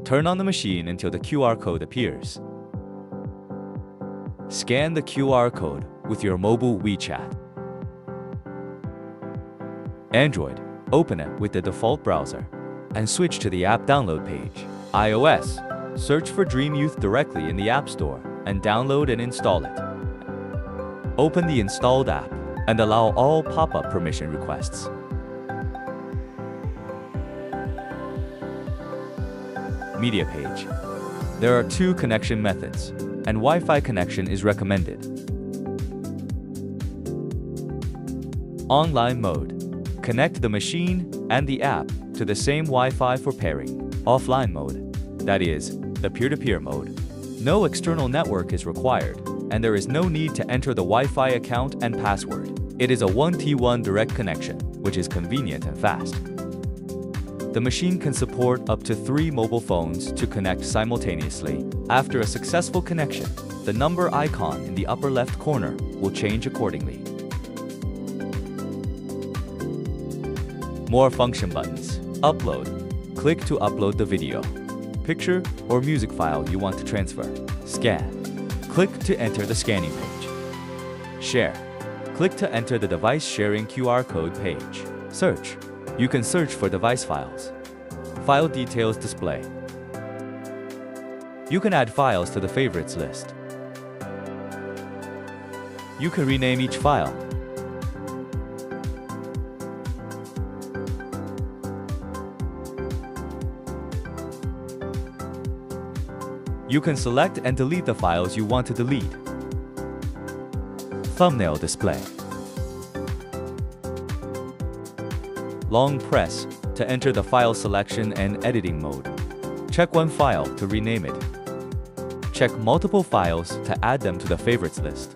Turn on the machine until the QR code appears. Scan the QR code with your mobile WeChat. Android, open it with the default browser and switch to the app download page. iOS, search for Dream Youth directly in the App Store and download and install it. Open the installed app and allow all pop-up permission requests. Media page. There are 2 connection methods, and Wi-Fi connection is recommended. Online mode. Connect the machine and the app to the same Wi-Fi for pairing. Offline mode. That is, the peer-to-peer mode. No external network is required, and there is no need to enter the Wi-Fi account and password. It is a 1-to-1 direct connection, which is convenient and fast. The machine can support up to 3 mobile phones to connect simultaneously. After a successful connection, the number icon in the upper left corner will change accordingly. More function buttons. Upload. Click to upload the video, picture, or music file you want to transfer. Scan. Click to enter the scanning page. Share. Click to enter the device sharing QR code page. Search. You can search for device files. File details display. You can add files to the favorites list. You can rename each file. You can select and delete the files you want to delete. Thumbnail display. Long press to enter the file selection and editing mode. Check one file to rename it. Check multiple files to add them to the favorites list.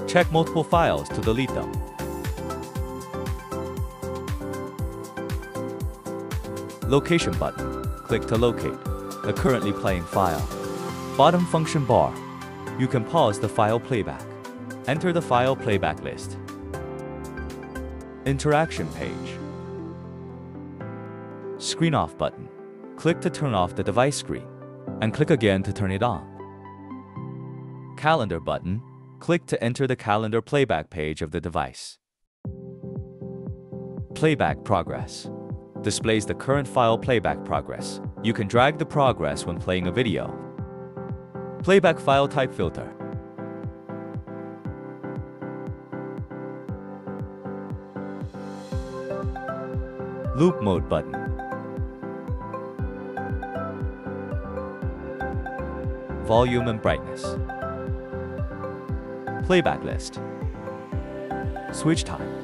Check multiple files to delete them. Location button. Click to locate the currently playing file. Bottom function bar. You can pause the file playback. Enter the file playback list. Interaction page. Screen off button. Click to turn off the device screen and click again to turn it on. Calendar button. Click to enter the calendar playback page of the device. Playback progress. Displays the current file playback progress. You can drag the progress when playing a video. Playback file type filter. Loop mode button. Volume and brightness. Playback list. Switch time.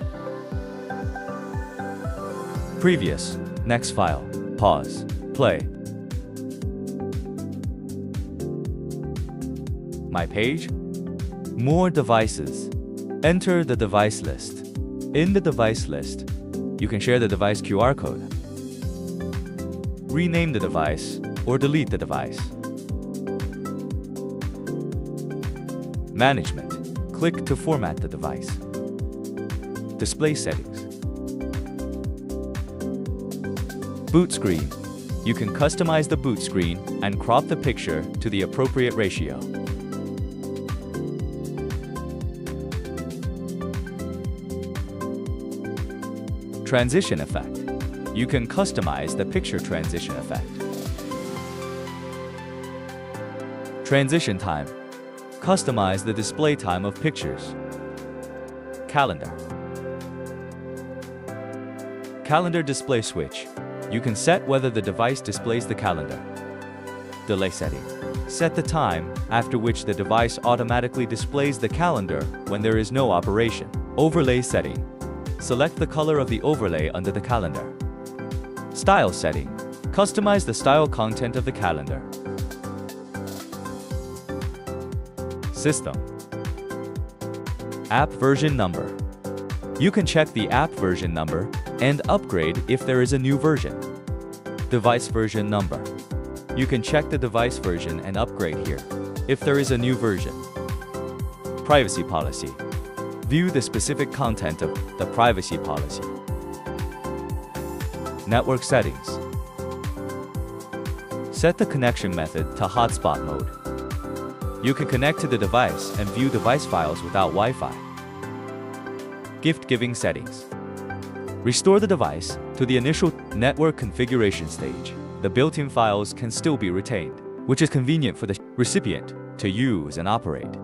Previous, next file, pause, play. My page. More devices. Enter the device list. In the device list, you can share the device QR code. Rename the device or delete the device. Management. Click to format the device. Display settings. Boot screen. You can customize the boot screen and crop the picture to the appropriate ratio. Transition effect. You can customize the picture transition effect. Transition time. Customize the display time of pictures. Calendar. Calendar display switch. You can set whether the device displays the calendar. Delay setting. Set the time after which the device automatically displays the calendar when there is no operation. Overlay setting. Select the color of the overlay under the calendar. Style setting. Customize the style content of the calendar. System. App version number. You can check the app version number and upgrade if there is a new version. Device version number. You can check the device version and upgrade here if there is a new version. Privacy policy. View the specific content of the privacy policy. Network settings. Set the connection method to hotspot mode. You can connect to the device and view device files without Wi-Fi. Gift giving settings. Restore the device to the initial network configuration stage. The built-in files can still be retained, which is convenient for the recipient to use and operate.